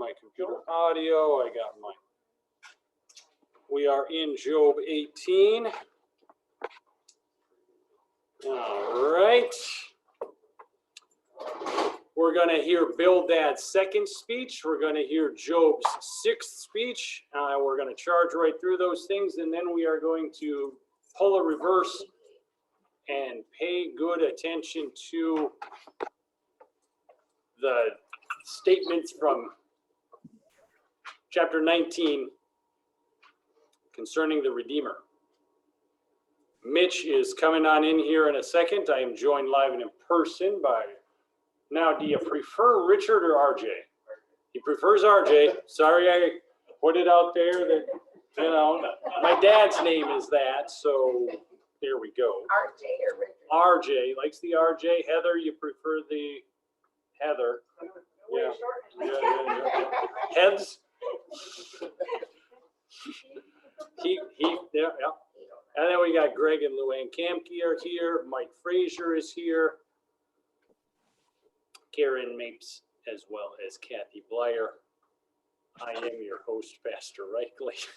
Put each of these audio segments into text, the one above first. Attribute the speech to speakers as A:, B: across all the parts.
A: my computer audio. I got mine. We are in Job 18. All right. We're going to hear Bildad's second speech. We're going to hear Job's sixth speech. We're going to charge right through those things, and then we are going to pull a reverse and pay good attention to the statements from chapter 19 concerning the Redeemer. Mitch is coming on in here in a second. I am joined live and in person by, now do you prefer Richard or RJ? He prefers RJ. Sorry I put it out there that, you know, my dad's name is that, so there we go.
B: RJ or Richard?
A: RJ, likes the RJ. Heather, you prefer the Heather. Yeah. Heads. Yeah. And then we got Greg and Luann Kamke are here. Mike Frazier is here. Karen Mapes, as well as Kathy Blyer. I am your host, Pastor Reichley.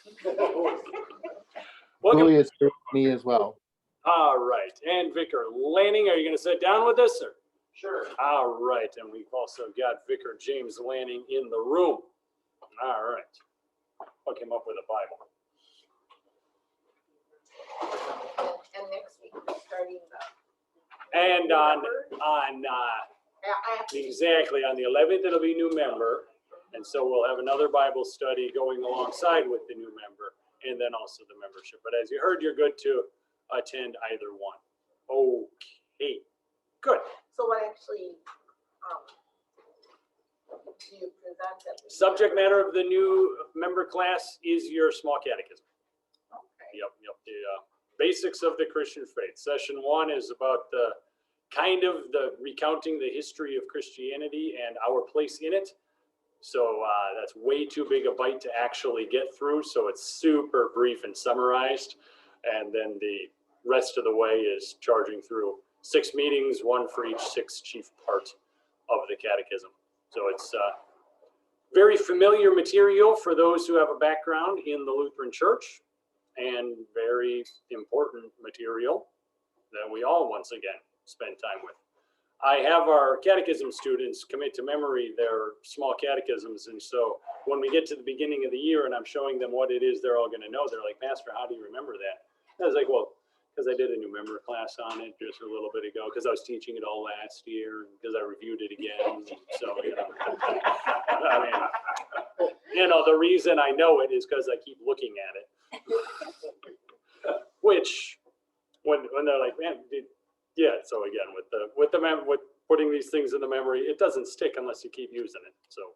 A: Welcome.
C: Julie is with me as well.
A: All right. And Vicar Lanning, are you going to sit down with us? Or?
D: Sure.
A: All right. And we've also got Vicar James Lanning in the room. All right. I'll come up with a Bible.
B: And next week we're starting the.
A: And exactly on the 11th, it'll be new member. And so we'll have another Bible study going alongside with the new member and then also the membership. But as you heard, you're good to attend either one. Okay, good.
B: So what actually do you present?
A: Subject matter of the new member class is your small catechism.
B: Okay.
A: Yep. The basics of the Christian faith. Session 1 is about the recounting the history of Christianity and our place in it. So that's way too big a bite to actually get through. So it's super brief and summarized. And then the rest of the way is charging through 6 meetings, one for each 6 chief part of the catechism. So it's very familiar material for those who have a background in the Lutheran Church, and very important material that we all, once again, spend time with. I have our catechism students commit to memory their small catechisms, and so when we get to the beginning of the year and I'm showing them what it is they're all going to know, they're like, Pastor, how do you remember that? And I was like, well, because I did a new member class on it just a little bit ago, because I was teaching it all last year, because I reviewed it again. So, you know, I mean, you know, the reason I know it is because I keep looking at it. Which, when they're like, man, yeah. So again, with putting these things in the memory, it doesn't stick unless you keep using it. So,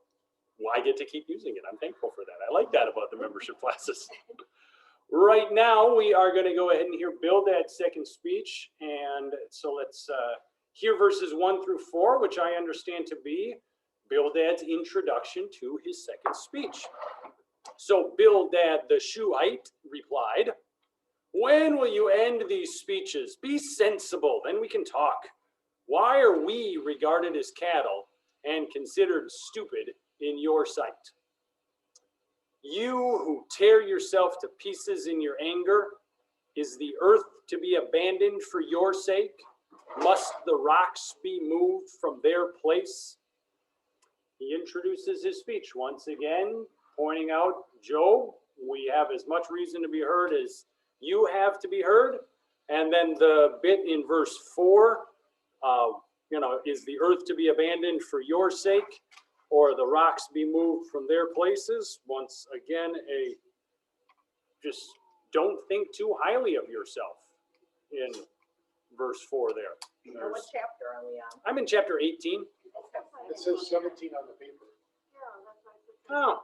A: I get to keep using it. I'm thankful for that. I like that about the membership classes. Right now, we are going to go ahead and hear Bildad's second speech. And so let's hear verses 1 through 4, which I understand to be Bildad's introduction to his second speech. So Bildad the Shuhite replied, "When will you end these speeches? Be sensible, then we can talk. Why are we regarded as cattle and considered stupid in your sight? You who tear yourself to pieces in your anger, is the earth to be abandoned for your sake? Must the rocks be moved from their place?" He introduces his speech once again, pointing out, Job, we have as much reason to be heard as you have to be heard. And then the bit in verse 4, is the earth to be abandoned for your sake, or the rocks be moved from their places? Once again, just don't think too highly of yourself in verse 4 there.
B: What chapter are we on?
A: I'm in chapter 18.
D: It says 17 on the paper.
A: Oh.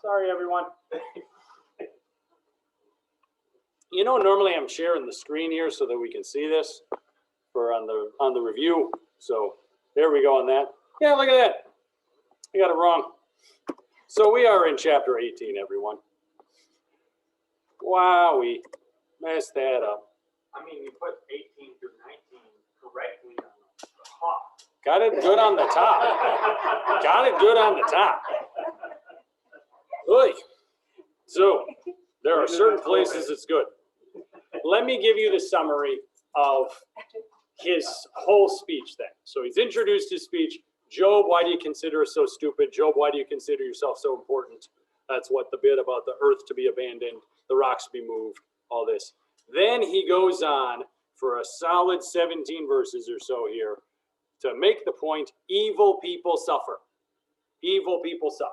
A: Sorry, everyone. You know, normally I'm sharing the screen here so that we can see this for on the review. So there we go on that. Yeah, look at that. I got it wrong. So we are in chapter 18, everyone. Wow, we messed that up.
E: I mean, you put 18 through 19 correctly on the top.
A: Got it good on the top. Got it good on the top. Oy. So there are certain places it's good. Let me give you the summary of his whole speech then. So he's introduced his speech. Job, why do you consider us so stupid? Job, why do you consider yourself so important? That's what the bit about the earth to be abandoned, the rocks to be moved, all this. Then he goes on for a solid 17 verses or so here to make the point, evil people suffer. Evil people suffer.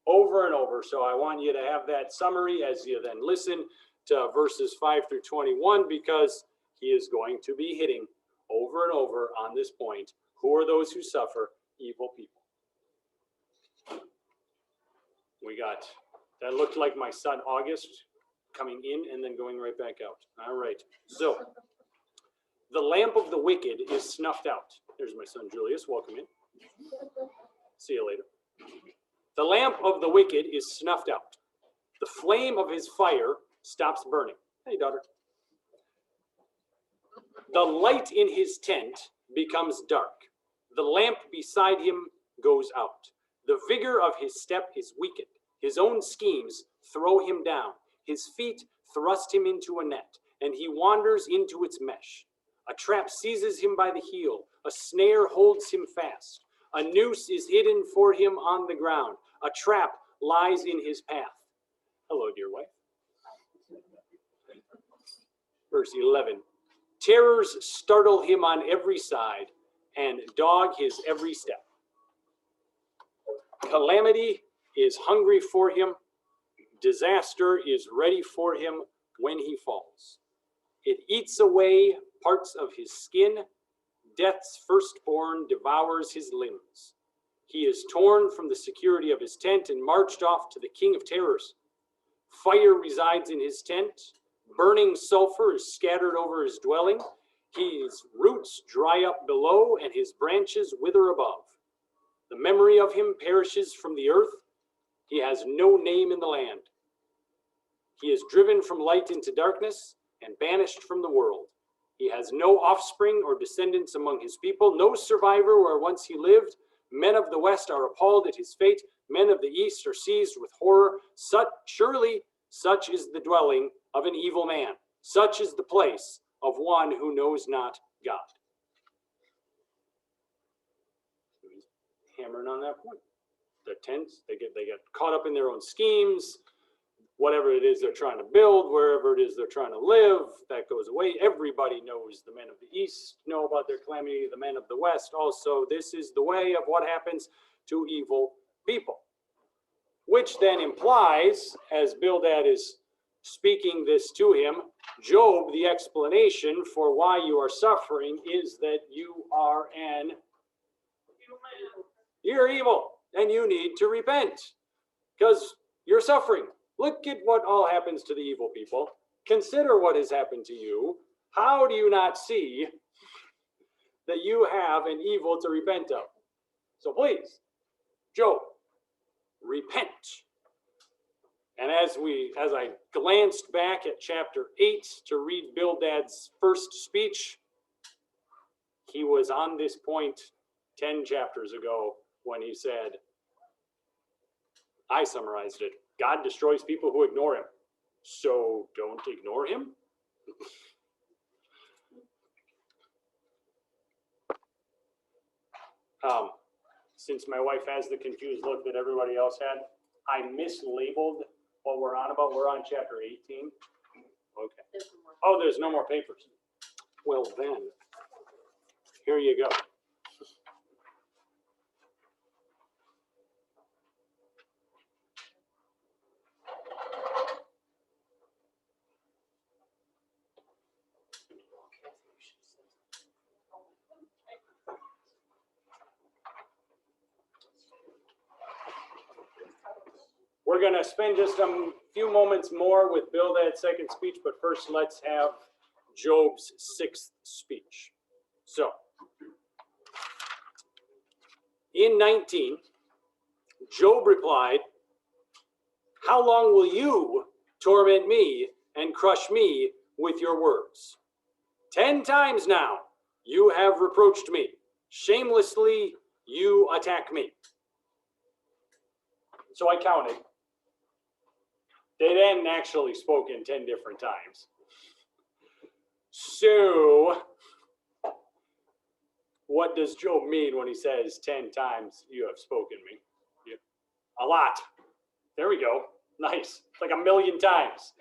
A: Over and over. So I want you to have that summary as you then listen to verses 5 through 21, because he is going to be hitting over and over on this point. Who are those who suffer? Evil people. We got, that looked like my son August coming in and then going right back out. All right. So the lamp of the wicked is snuffed out. There's my son Julius. Welcome in. See you later. The lamp of the wicked is snuffed out. The flame of his fire stops burning. Hey, daughter. The light in his tent becomes dark. The lamp beside him goes out. The vigor of his step is weakened. His own schemes throw him down. His feet thrust him into a net, and he wanders into its mesh. A trap seizes him by the heel. A snare holds him fast. A noose is hidden for him on the ground. A trap lies in his path. Hello, dear wife. Verse 11. Terrors startle him on every side and dog his every step. Calamity is hungry for him. Disaster is ready for him when he falls. It eats away parts of his skin. Death's firstborn devours his limbs. He is torn from the security of his tent and marched off to the king of terrors. Fire resides in his tent. Burning sulfur is scattered over his dwelling. His roots dry up below and his branches wither above. The memory of him perishes from the earth. He has no name in the land. He is driven from light into darkness and banished from the world. He has no offspring or descendants among his people, no survivor where once he lived. Men of the west are appalled at his fate. Men of the east are seized with horror. Surely such is the dwelling of an evil man. Such is the place of one who knows not God. He's hammering on that point. They're tense. They get caught up in their own schemes. Whatever it is they're trying to build, wherever it is they're trying to live, that goes away. Everybody knows the men of the east know about their calamity. The men of the west also. This is the way of what happens to evil people. Which then implies, as Bildad is speaking this to him, Job, the explanation for why you are suffering is that you are you're evil and you need to repent because you're suffering. Look at what all happens to the evil people. Consider what has happened to you. How do you not see that you have an evil to repent of? So please, Job, repent. And as I glanced back at chapter 8 to read Bildad's first speech, he was on this point 10 chapters ago when he said, I summarized it, God destroys people who ignore him. So don't ignore him. Since my wife has the confused look that everybody else had, I mislabeled what we're on about. We're on chapter 18. Okay. Oh, there's no more papers. Well then, here you go. We're going to spend just a few moments more with Bildad's second speech, but first let's have Job's sixth speech. So, in 19, Job replied, how long will you torment me and crush me with your words? 10 times now you have reproached me. shamelessly you attack me. So I counted. They then actually spoken 10 different times. So what does Job mean when he says 10 times you have spoken me? Yeah. A lot. There we go. Nice. It's like 1,000,000 times.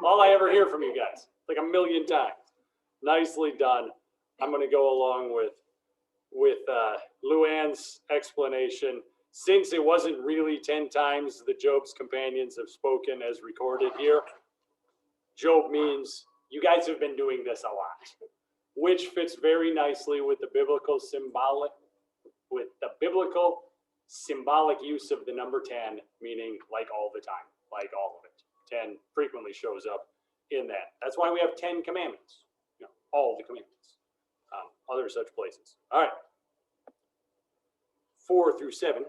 A: All I ever hear from you guys. It's like 1,000,000 times. Nicely done. I'm going to go along with Luann's explanation. Since it wasn't really 10 times that Job's companions have spoken as recorded here, Job means you guys have been doing this a lot, which fits very nicely with the biblical symbolic use of the number 10, meaning like all the time, like all of it. 10 frequently shows up in that. That's why we have 10 commandments, all the commandments, other such places. All right, 4 through 7.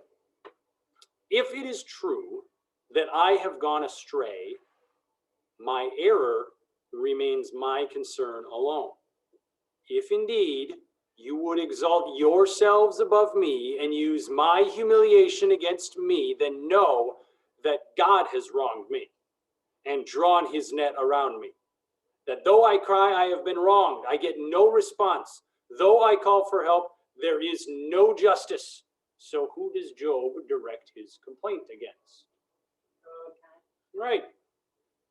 A: If it is true that I have gone astray, my error remains my concern alone. If indeed you would exalt yourselves above me and use my humiliation against me, then know that God has wronged me and drawn his net around me. That though I cry, I have been wronged, I get no response. Though I call for help, there is no justice. So who does Job direct his complaint against? Right.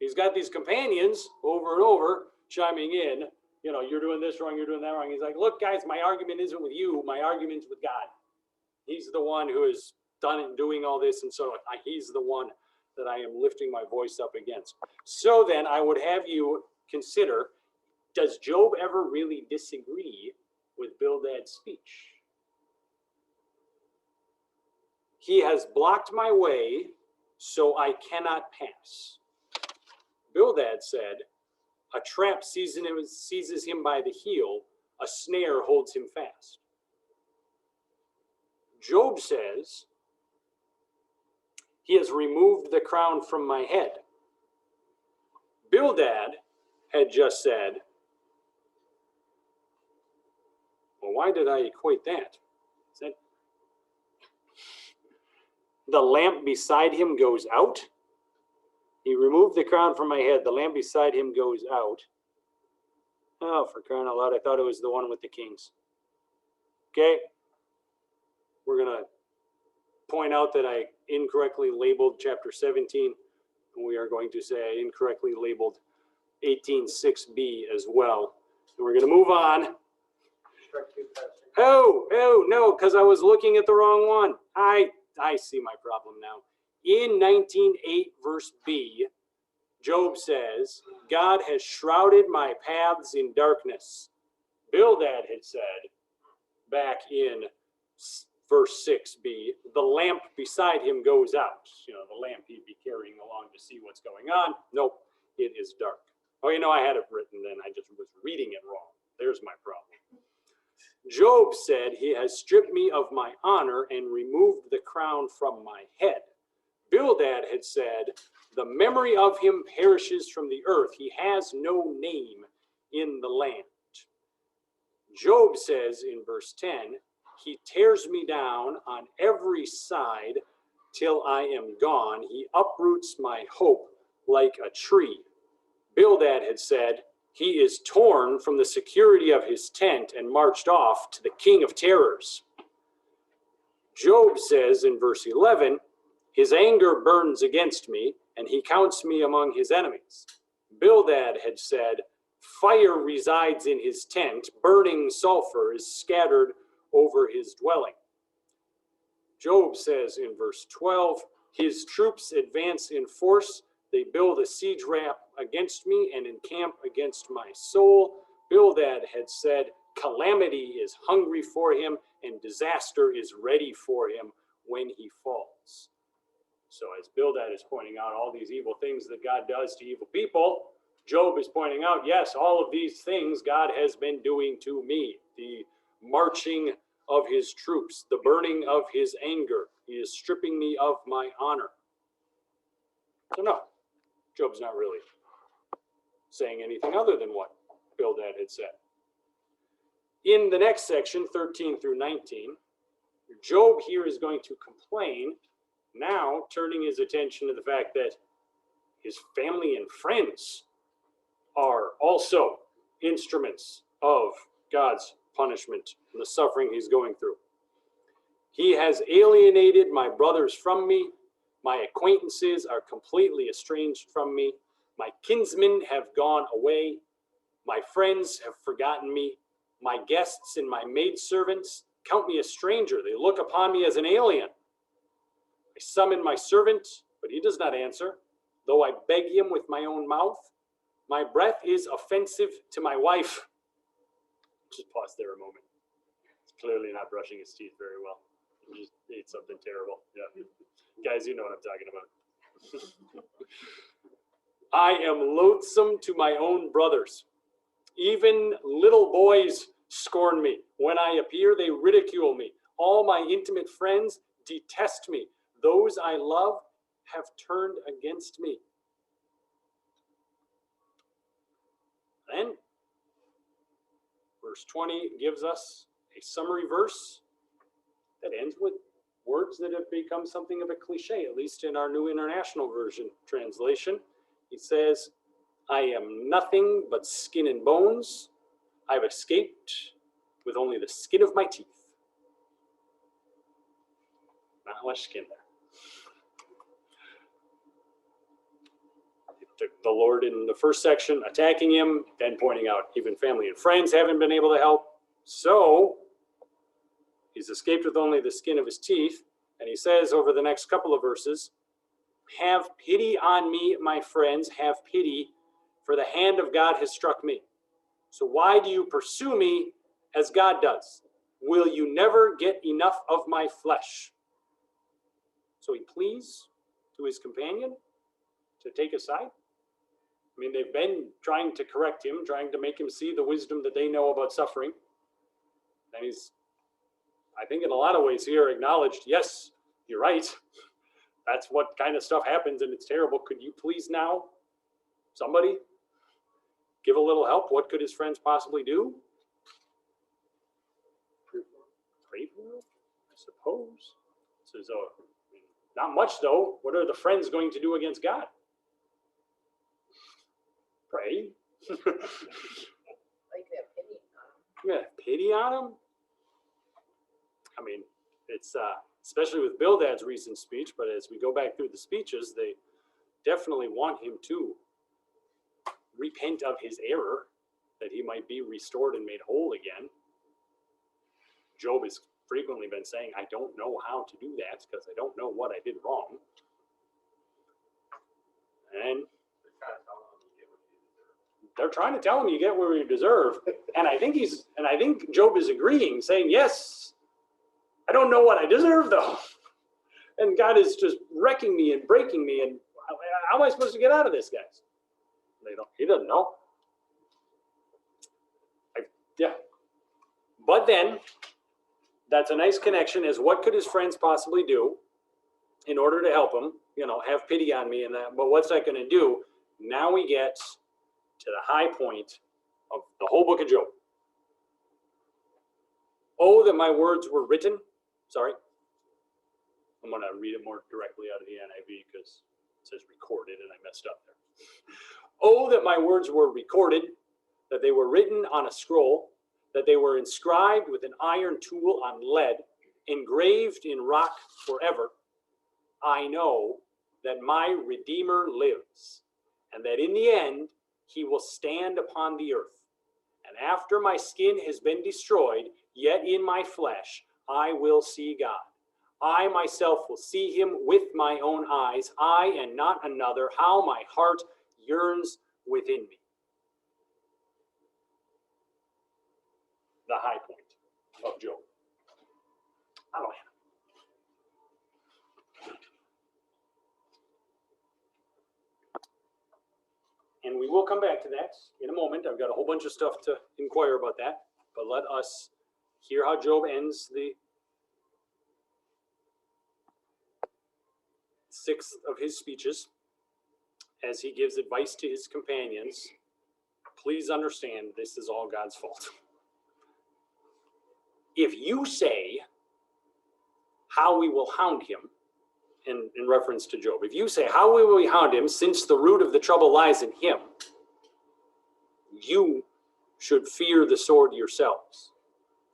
A: He's got these companions over and over chiming in, you're doing this wrong, you're doing that wrong. He's like, look, guys, my argument isn't with you. My argument's with God. He's the one who has done and doing all this. And so he's the one that I am lifting my voice up against. So then I would have you consider, does Job ever really disagree with Bildad's speech? He has blocked my way, so I cannot pass. Bildad said, a trap seizes him by the heel, a snare holds him fast. Job says, he has removed the crown from my head. Bildad had just said, well, why did I equate that? He said, the lamp beside him goes out. He removed the crown from my head. The lamp beside him goes out. Oh, for crying out loud, I thought it was the one with the kings. Okay. We're going to point out that I incorrectly labeled chapter 17. We are going to say I incorrectly labeled 18:6b as well. And we're going to move on. Oh, no, because I was looking at the wrong one. I see my problem now. In 19:8 verse B, Job says, God has shrouded my paths in darkness. Bildad had said back in verse 6b, the lamp beside him goes out. The lamp he'd be carrying along to see what's going on. Nope, it is dark. Oh, I had it written then. I just was reading it wrong. There's my problem. Job said, he has stripped me of my honor and removed the crown from my head. Bildad had said, the memory of him perishes from the earth. He has no name in the land. Job says in verse 10, he tears me down on every side till I am gone. He uproots my hope like a tree. Bildad had said, he is torn from the security of his tent and marched off to the king of terrors. Job says in verse 11, his anger burns against me, and he counts me among his enemies. Bildad had said, fire resides in his tent, burning sulfur is scattered over his dwelling. Job says in verse 12, his troops advance in force. They build a siege ramp against me and encamp against my soul. Bildad had said, calamity is hungry for him and disaster is ready for him when he falls. So as Bildad is pointing out all these evil things that God does to evil people, Job is pointing out, yes, all of these things God has been doing to me. The marching of his troops, the burning of his anger. He is stripping me of my honor. So no, Job's not really saying anything other than what Bildad had said. In the next section, 13 through 19, Job here is going to complain, now turning his attention to the fact that his family and friends are also instruments of God's punishment and the suffering he's going through. He has alienated my brothers from me. My acquaintances are completely estranged from me. My kinsmen have gone away. My friends have forgotten me. My guests and my maidservants count me a stranger. They look upon me as an alien. I summon my servant, but he does not answer. Though I beg him with my own mouth, my breath is offensive to my wife. Just pause there a moment. He's clearly not brushing his teeth very well. He just ate something terrible. Yeah. Guys, you know what I'm talking about. I am loathsome to my own brothers. Even little boys scorn me. When I appear, they ridicule me. All my intimate friends detest me. Those I love have turned against me. Then, verse 20 gives us a summary verse that ends with words that have become something of a cliche, at least in our New International Version translation. He says, I am nothing but skin and bones. I've escaped with only the skin of my teeth. Not much skin there. It took the Lord in the first section attacking him, then pointing out even family and friends haven't been able to help. So he's escaped with only the skin of his teeth. And he says over the next couple of verses, have pity on me, my friends, have pity, for the hand of God has struck me. So why do you pursue me as God does? Will you never get enough of my flesh? So he pleads to his companion to take a side. I mean, they've been trying to correct him, trying to make him see the wisdom that they know about suffering. And he's, I think in a lot of ways here, acknowledged, yes, you're right. That's what kind of stuff happens and it's terrible. Could you please now, somebody, give a little help? What could his friends possibly do? Pray for him, I suppose. Says, oh, not much though. What are the friends going to do against God? Pray.
B: Like that pity on him.
A: Yeah, pity on him. I mean, it's especially with Bildad's recent speech, but as we go back through the speeches, they definitely want him to repent of his error, that he might be restored and made whole again. Job has frequently been saying, I don't know how to do that because I don't know what I did wrong. And they're trying to tell him you get what you deserve. And I think Job is agreeing, saying, yes, I don't know what I deserve though. And God is just wrecking me and breaking me. And how am I supposed to get out of this, guys? He doesn't know. Yeah. But then, that's a nice connection as what could his friends possibly do in order to help him, have pity on me and that. But what's that going to do? Now we get to the high point of the whole book of Job. Oh, that my words were written. Sorry. I'm going to read it more directly out of the NIV because it says recorded and I messed up there. Oh, that my words were recorded, that they were written on a scroll, that they were inscribed with an iron tool on lead, engraved in rock forever. I know that my Redeemer lives, and that in the end he will stand upon the earth. And after my skin has been destroyed, yet in my flesh I will see God. I myself will see him with my own eyes, I and not another. How my heart yearns within me. The high point of Job. Amen. And we will come back to that in a moment. I've got a whole bunch of stuff to inquire about that. But let us hear how Job ends the sixth of his speeches as he gives advice to his companions. Please understand, this is all God's fault. if you say how we will hound him, in reference to Job, if you say how we will hound him, since the root of the trouble lies in him, you should fear the sword yourselves.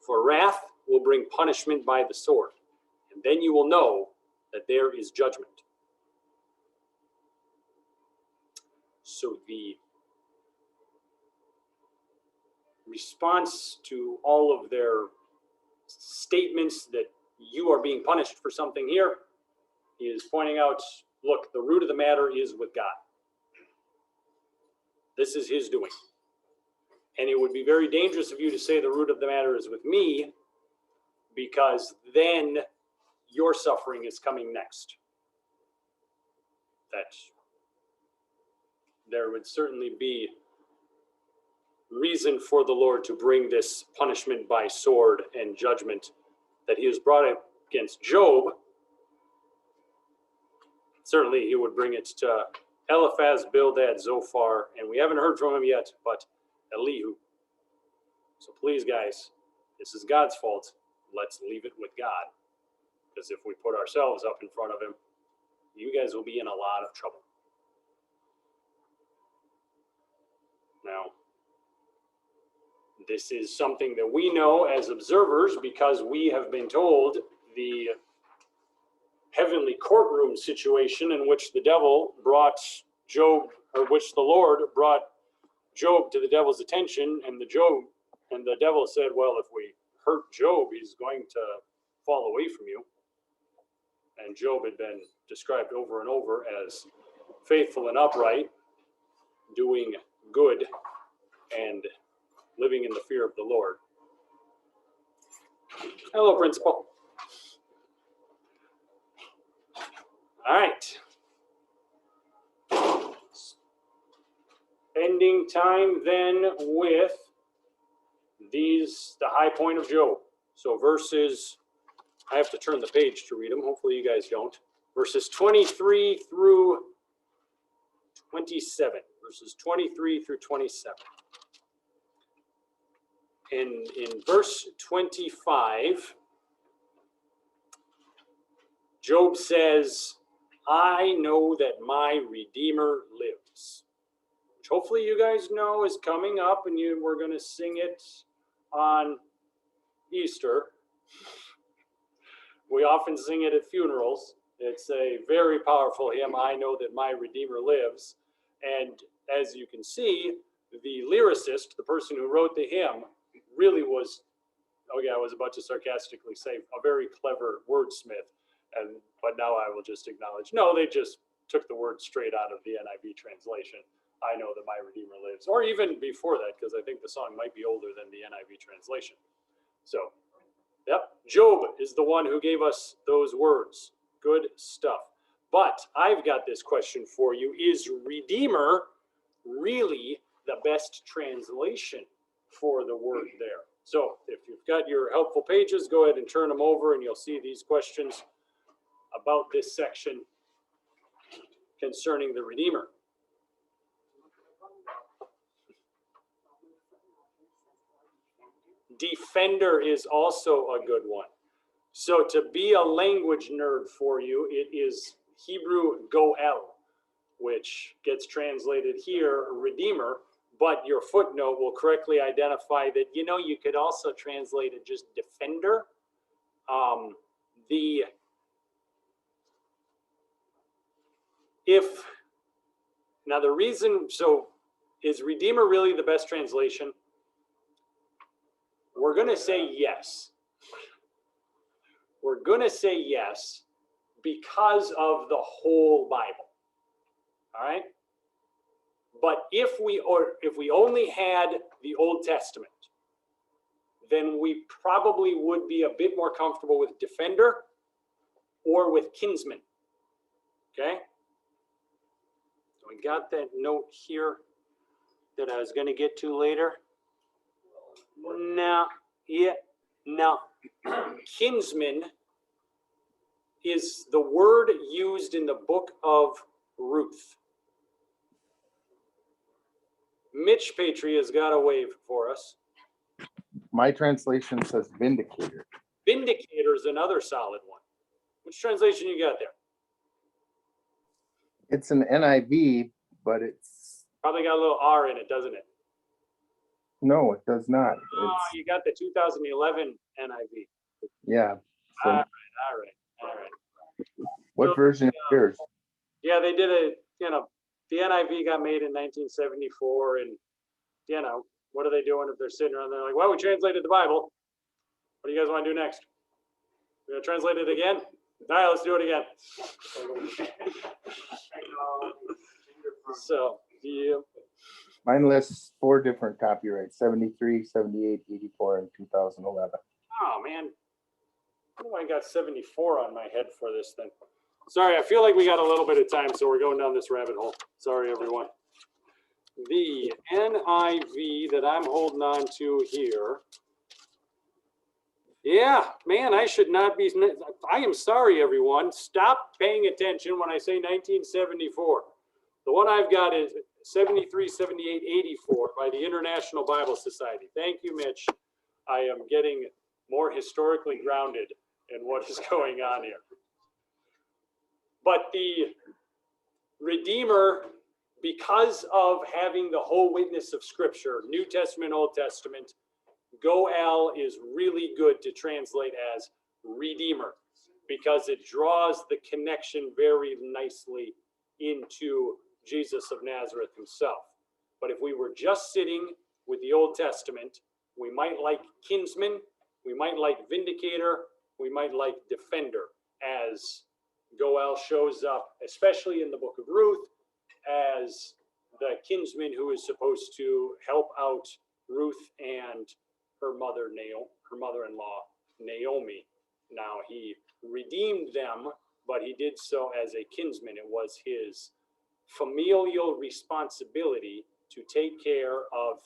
A: For wrath will bring punishment by the sword, and then you will know that there is judgment. So the response to all of their statements that you are being punished for something here is pointing out, look, the root of the matter is with God. This is his doing. And it would be very dangerous of you to say the root of the matter is with me, because then your suffering is coming next. That there would certainly be reason for the Lord to bring this punishment by sword and judgment that he has brought against Job. Certainly he would bring it to Eliphaz, Bildad, Zophar, and we haven't heard from him yet, but Elihu. So please, guys, this is God's fault. Let's leave it with God. Because if we put ourselves up in front of him, you guys will be in a lot of trouble. Now, this is something that we know as observers because we have been told the heavenly courtroom situation in which the devil brought Job, or which the Lord brought Job to the devil's attention, and the devil said, well, if we hurt Job, he's going to fall away from you. And Job had been described over and over as faithful and upright, doing good, and living in the fear of the Lord. Hello, Principal. All right. Ending time then with the high point of Job. So verses, I have to turn the page to read them. Hopefully you guys don't. Verses 23 through 27. Verses 23 through 27. In verse 25, Job says, I know that my Redeemer lives. Which hopefully you guys know is coming up, and we're going to sing it on Easter. We often sing it at funerals. It's a very powerful hymn, I know that my Redeemer lives. And as you can see, the lyricist, the person who wrote the hymn, really was, I was about to sarcastically say, a very clever wordsmith. But now I will just acknowledge, no, they just took the word straight out of the NIV translation. I know that my Redeemer lives. Or even before that, because I think the song might be older than the NIV translation. So, yep, Job is the one who gave us those words. Good stuff. But I've got this question for you. Is Redeemer really the best translation for the word there? So if you've got your helpful pages, go ahead and turn them over and you'll see these questions about this section concerning the Redeemer. Defender is also a good one. So to be a language nerd for you, it is Hebrew goel, which gets translated here, Redeemer, but your footnote will correctly identify that, you could also translate it just defender. The reason, so is Redeemer really the best translation? We're going to say yes. We're going to say yes because of the whole Bible. All right? But if we only had the Old Testament, then we probably would be a bit more comfortable with defender or with kinsman. Okay? So we got that note here that I was going to get to later. Now, kinsman is the word used in the book of Ruth. Mitch Patry has got a wave for us.
C: My translation says vindicator.
A: Vindicator is another solid one. Which translation you got there?
C: It's an NIV, but it's,
A: Probably got a little R in it, doesn't it?
C: no, it does not.
A: Oh,
C: It's,
A: you got the 2011 NIV.
C: yeah. So
A: All right.
C: what
A: so,
C: version is yours?
A: Yeah, they did a, the NIV got made in 1974, and, what are they doing if they're sitting around there like, well, we translated the Bible. What do you guys want to do next? We're going to translate it again? All right, let's do it again. So, yeah.
C: Mine lists 4 different copyrights, 73, 78, 84, and 2011.
A: Oh, man. Oh, I got 74 on my head for this thing. Sorry, I feel like we got a little bit of time, so we're going down this rabbit hole. Sorry, everyone. The NIV that I'm holding on to here. Yeah, man, I should not be. I am sorry, everyone. Stop paying attention when I say 1974. The one I've got is 73, 78, 84 by the International Bible Society. Thank you, Mitch. I am getting more historically grounded in what is going on here. But the Redeemer, because of having the whole witness of Scripture, New Testament, Old Testament, Goel is really good to translate as Redeemer because it draws the connection very nicely into Jesus of Nazareth himself. But if we were just sitting with the Old Testament, we might like kinsman, we might like vindicator, we might like defender, as Goel shows up, especially in the book of Ruth, as the kinsman who is supposed to help out Ruth and her mother-in-law, Naomi. Now, he redeemed them, but he did so as a kinsman. It was his familial responsibility to take care of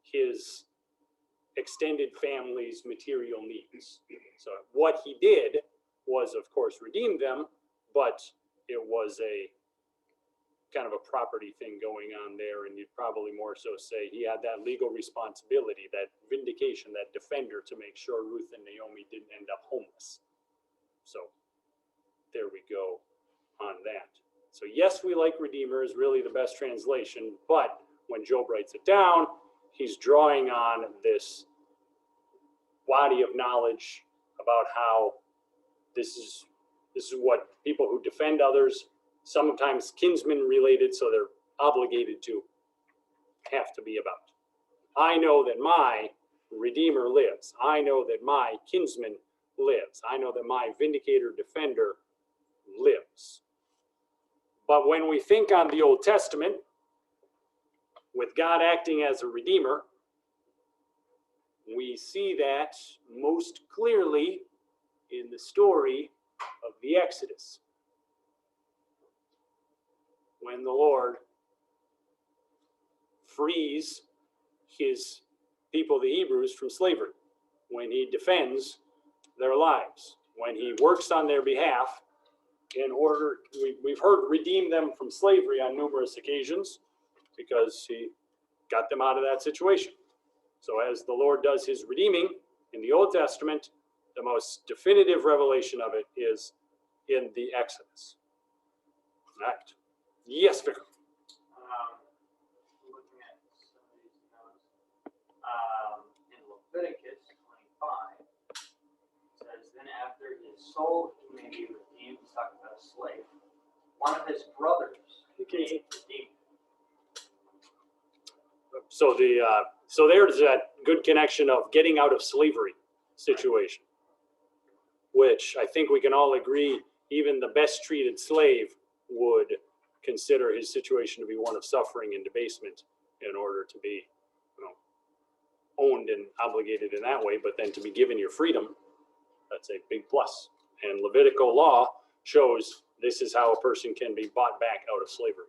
A: his extended family's material needs. So what he did was, of course, redeem them, but it was a kind of a property thing going on there, and you'd probably more so say he had that legal responsibility, that vindication, that defender to make sure Ruth and Naomi didn't end up homeless. So there we go on that. So yes, we like Redeemer is really the best translation, but when Job writes it down, he's drawing on this body of knowledge about how this is what people who defend others, sometimes kinsmen related, so they're obligated to have to be about. I know that my Redeemer lives. I know that my kinsman lives. I know that my vindicator defender lives. But when we think on the Old Testament, with God acting as a Redeemer, we see that most clearly in the story of the Exodus. When the Lord frees his people, the Hebrews, from slavery, when he defends their lives, when he works on their behalf in order, we've heard redeem them from slavery on numerous occasions because he got them out of that situation. So as the Lord does his redeeming in the Old Testament, the most definitive revelation of it is in the Exodus. All right. Yes, Vicar.
E: Looking at some of these notes, in Leviticus 25, it says, then after his soul he may be redeemed, he's talking about a slave, one of his brothers may redeem.
A: So so there's that good connection of getting out of slavery situation, which I think we can all agree even the best treated slave would consider his situation to be one of suffering and debasement in order to be, owned and obligated in that way, but then to be given your freedom, that's a big plus. And Levitical law shows this is how a person can be bought back out of slavery.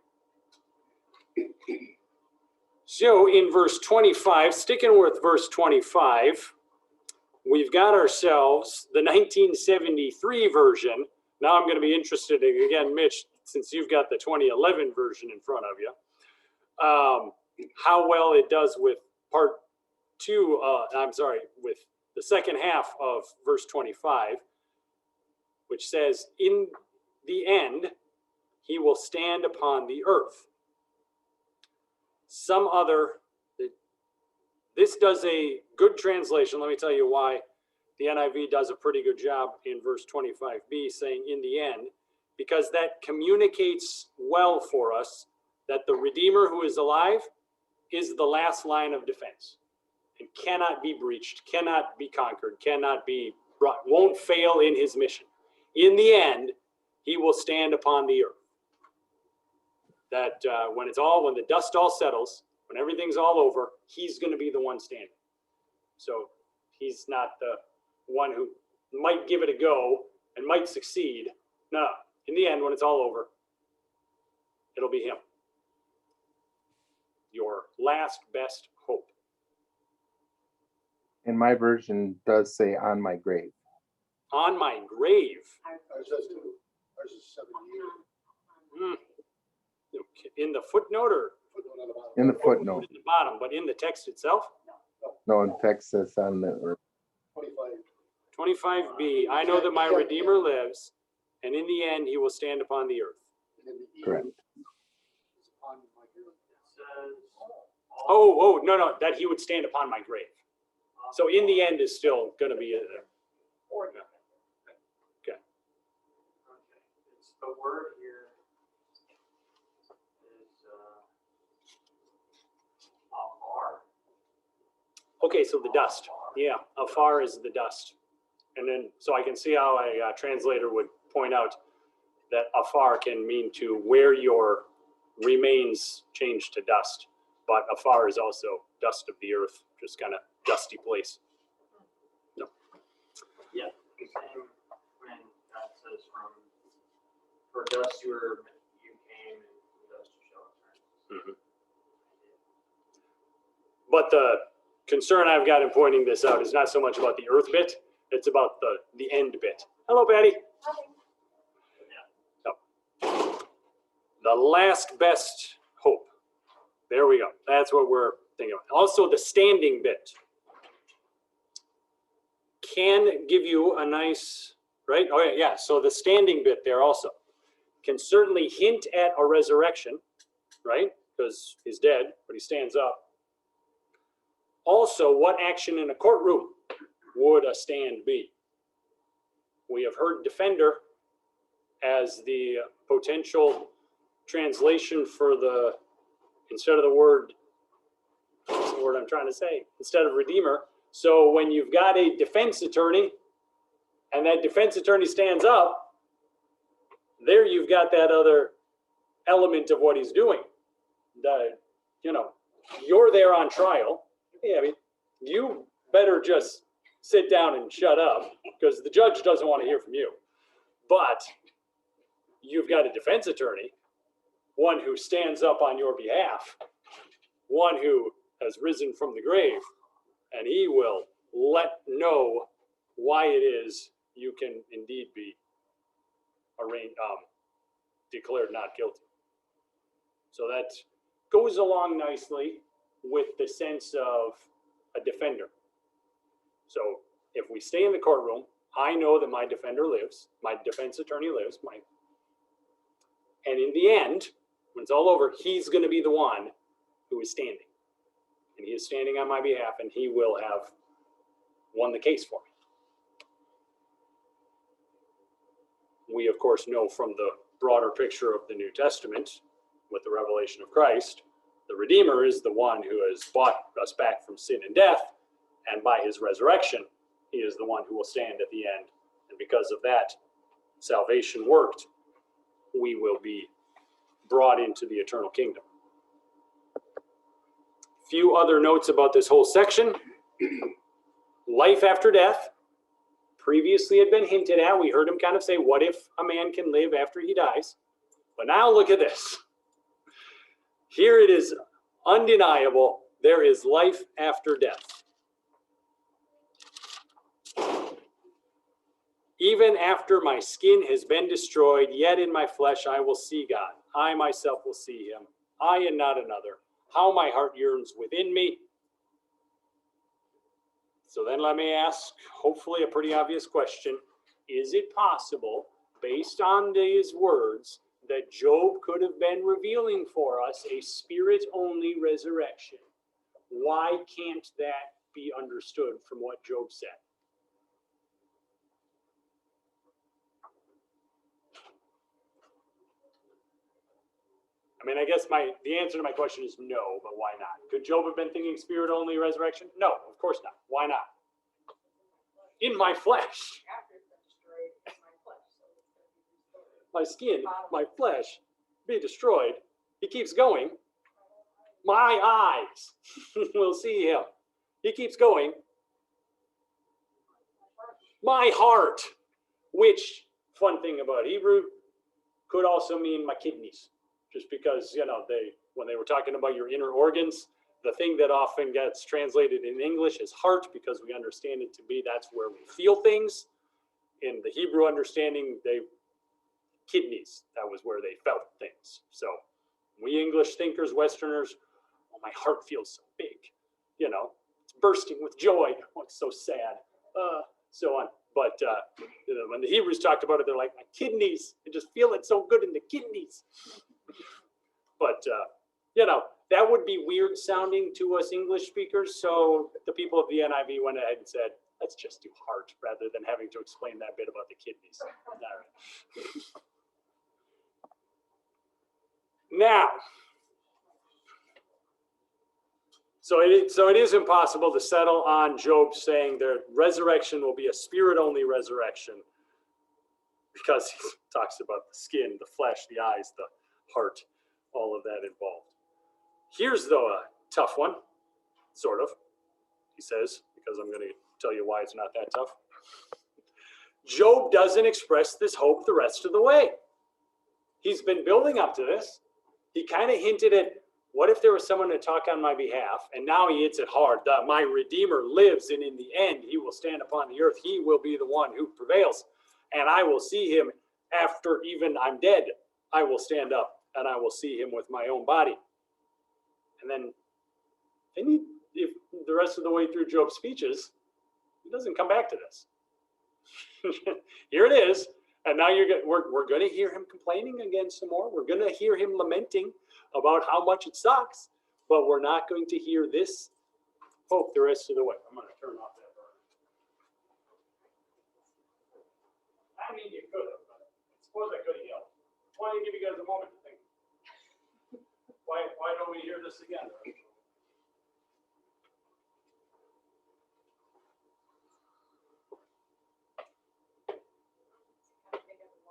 A: So in verse 25, sticking with verse 25, we've got ourselves the 1973 version. Now I'm going to be interested in, again, Mitch, since you've got the 2011 version in front of you, how well it does with part with the second half of verse 25, which says, in the end, he will stand upon the earth. This does a good translation. Let me tell you why the NIV does a pretty good job in verse 25b, saying in the end, because that communicates well for us that the Redeemer who is alive is the last line of defense and cannot be breached, cannot be conquered, cannot be brought, won't fail in his mission. In the end, he will stand upon the earth. That when the dust all settles, when everything's all over, he's going to be the one standing. So he's not the one who might give it a go and might succeed. No, in the end, when it's all over, it'll be him. Your last best hope.
C: And my version does say on my grave.
A: On my grave.
D: Ours does too. Ours is 78.
A: In the footnote or
D: Footnote on the bottom.
C: In the footnote.
A: in the bottom, but in the text itself?
C: No, in text says on the earth.
D: 25.
A: 25b, I know that my Redeemer lives, and in the end he will stand upon the earth.
D: And then the E
C: Correct.
D: is on my grave.
E: It says.
A: No, that he would stand upon my grave. So in the end is still going to be there.
E: Okay. It's the word here is afar.
A: Okay, so the dust. Yeah, afar is the dust. And then, so I can see how a translator would point out that afar can mean to where your remains change to dust. But afar is also dust of the earth, just kind of dusty place.
E: Yeah, same when God says for dust you came and from dust you shall return.
A: But the concern I've got in pointing this out is not so much about the earth bit, it's about the end bit. Hello, Patty. The last best hope. There we go. That's what we're thinking of. Also, the standing bit can give you a nice, right? Oh, yeah. So the standing bit there also can certainly hint at a resurrection, right? Because he's dead, but he stands up. Also, what action in a courtroom would a stand be? We have heard defender as the potential translation for instead of the word, what's the word I'm trying to say? Instead of redeemer. So when you've got a defense attorney and that defense attorney stands up, there you've got that other element of what he's doing. You're there on trial. Yeah, I mean, you better just sit down and shut up because the judge doesn't want to hear from you. But you've got a defense attorney, one who stands up on your behalf, one who has risen from the grave, and he will know why it is you can indeed be declared not guilty. So that goes along nicely with the sense of a defender. So if we stay in the courtroom, I know that my defender lives, my defense attorney lives, and in the end, when it's all over, he's going to be the one who is standing. And he is standing on my behalf, and he will have won the case for me. We, of course, know from the broader picture of the New Testament, with the revelation of Christ, the Redeemer is the one who has bought us back from sin and death, and by his resurrection, he is the one who will stand at the end. And because of that, salvation worked, we will be brought into the eternal kingdom. Few other notes about this whole section. Life after death previously had been hinted at. We heard him kind of say, what if a man can live after he dies? But now look at this. Here it is undeniable. There is life after death. Even after my skin has been destroyed, yet in my flesh I will see God. I myself will see him. I and not another. How my heart yearns within me. So then let me ask, hopefully a pretty obvious question. Is it possible, based on these words, that Job could have been revealing for us a spirit-only resurrection? Why can't that be understood from what Job said? I mean, I guess the answer to my question is no, but why not? Could Job have been thinking spirit-only resurrection? No, of course not. Why not? In my flesh,
B: After it's been destroyed, it's my flesh, so it's gonna be restored.
A: my skin, my flesh be destroyed. He keeps going. My eyes will see him. He keeps going. My heart, which, fun thing about Hebrew, could also mean my kidneys. Just because, when they were talking about your inner organs, the thing that often gets translated in English is heart, because we understand it to be that's where we feel things. In the Hebrew understanding, kidneys, that was where they felt things. So we English thinkers, Westerners, oh, my heart feels so big. It's bursting with joy. Oh, it's so sad. So on. But when the Hebrews talked about it, they're like, my kidneys, I just feel it so good in the kidneys. But, that would be weird sounding to us English speakers. So the people of the NIV went ahead and said, let's just do heart rather than having to explain that bit about the kidneys. All right. Now, so it is impossible to settle on Job saying their resurrection will be a spirit-only resurrection, because he talks about the skin, the flesh, the eyes, the heart, all of that involved. Here's, though, a tough one, sort of, he says, because I'm going to tell you why it's not that tough. Job doesn't express this hope the rest of the way. He's been building up to this. He kind of hinted at, what if there was someone to talk on my behalf? And now he hits it hard. My Redeemer lives, and in the end, he will stand upon the earth. He will be the one who prevails. And I will see him after even I'm dead. I will stand up, and I will see him with my own body. And then if the rest of the way through Job's speeches, he doesn't come back to this. Here it is. And now we're going to hear him complaining again some more. We're going to hear him lamenting about how much it sucks, but we're not going to hear this hope the rest of the way. I'm going to turn off that burner. I mean, you could have, but I suppose I could have yelled. Why don't you give you guys a moment to think? Why don't we hear this again?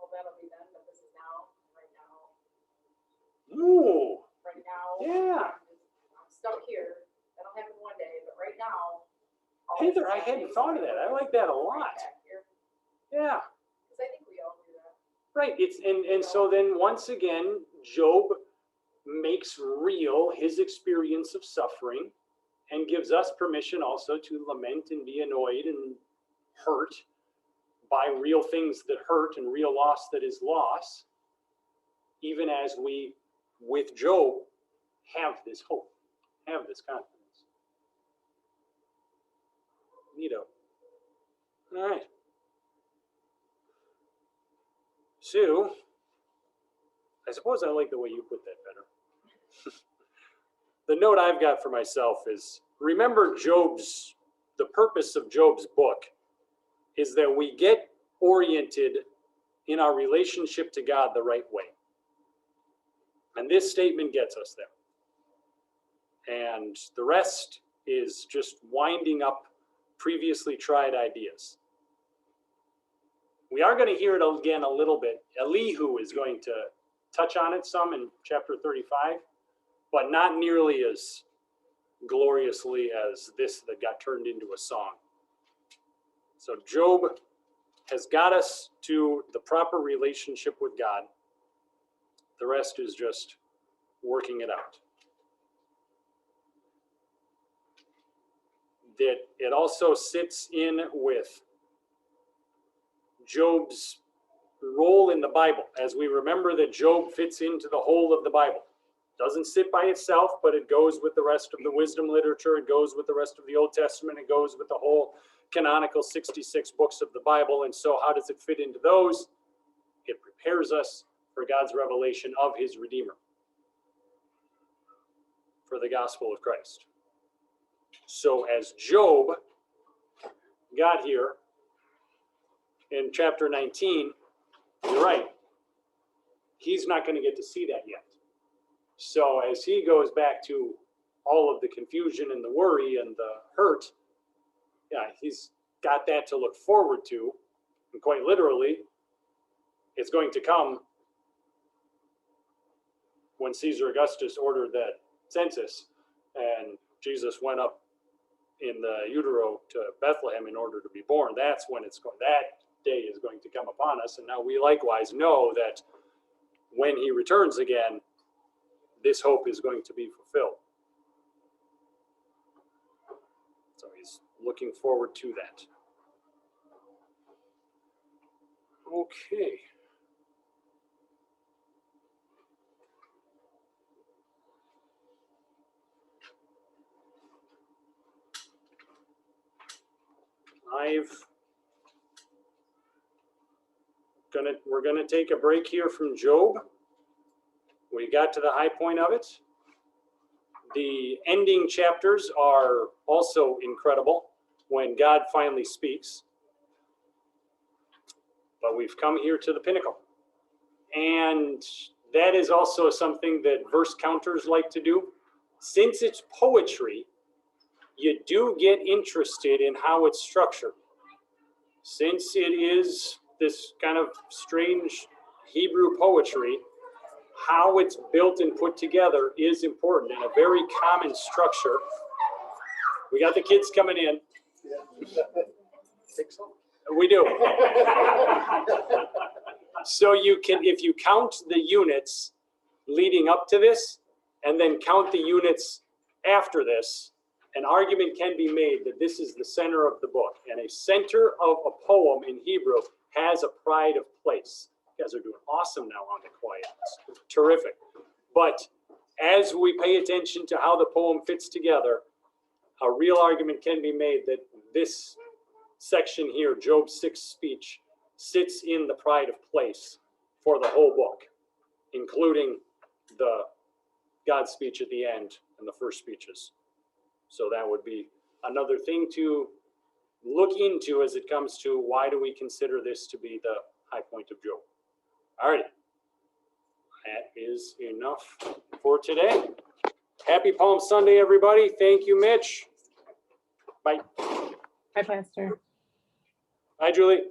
B: That'll be done, but this is right now.
A: Ooh,
B: Right now.
A: yeah.
B: I'm stuck here. That'll happen one day, but right now.
A: Heather, I hadn't thought of that. I like that a lot. Yeah.
B: Because I think we all do that.
A: Right. And so then once again, Job makes real his experience of suffering and gives us permission also to lament and be annoyed and hurt by real things that hurt and real loss that is loss, even as we, with Job, have this hope, have this confidence. Neato. All right. Sue, I suppose I like the way you put that better. The note I've got for myself is, remember the purpose of Job's book is that we get oriented in our relationship to God the right way. And this statement gets us there. And the rest is just winding up previously tried ideas. We are going to hear it again a little bit. Elihu is going to touch on it some in chapter 35, but not nearly as gloriously as this that got turned into a song. So Job has got us to the proper relationship with God. The rest is just working it out. That it also sits in with Job's role in the Bible, as we remember that Job fits into the whole of the Bible. Doesn't sit by itself, but it goes with the rest of the wisdom literature. It goes with the rest of the Old Testament. It goes with the whole canonical 66 books of the Bible. And so how does it fit into those? It prepares us for God's revelation of his Redeemer, for the gospel of Christ. So as Job got here in chapter 19, you're right, he's not going to get to see that yet. So as he goes back to all of the confusion and the worry and the hurt, yeah, he's got that to look forward to. And quite literally, it's going to come when Caesar Augustus ordered that census and Jesus went up in the utero to Bethlehem in order to be born. That's when that day is going to come upon us. And now we likewise know that when he returns again, this hope is going to be fulfilled. So he's looking forward to that. Okay. We're gonna take a break here from Job. We got to the high point of it. The ending chapters are also incredible when God finally speaks. But we've come here to the pinnacle. And that is also something that verse counters like to do. Since it's poetry, you do get interested in how it's structured. Since it is this kind of strange Hebrew poetry, how it's built and put together is important, and a very common structure. We got the kids coming in.
D: Think so?
A: We do. So you can, if you count the units leading up to this, and then count the units after this, an argument can be made that this is the center of the book. And a center of a poem in Hebrew has a pride of place. You guys are doing awesome now on the quietness. Terrific. But as we pay attention to how the poem fits together, a real argument can be made that this section here, Job's 6th speech, sits in the pride of place for the whole book, including the God speech at the end and the first speeches. So that would be another thing to look into as it comes to why do we consider this to be the high point of Job. All right. That is enough for today. Happy Palm Sunday, everybody. Thank you, Mitch. Bye.
F: Hi, Pastor.
A: Bye, Julie.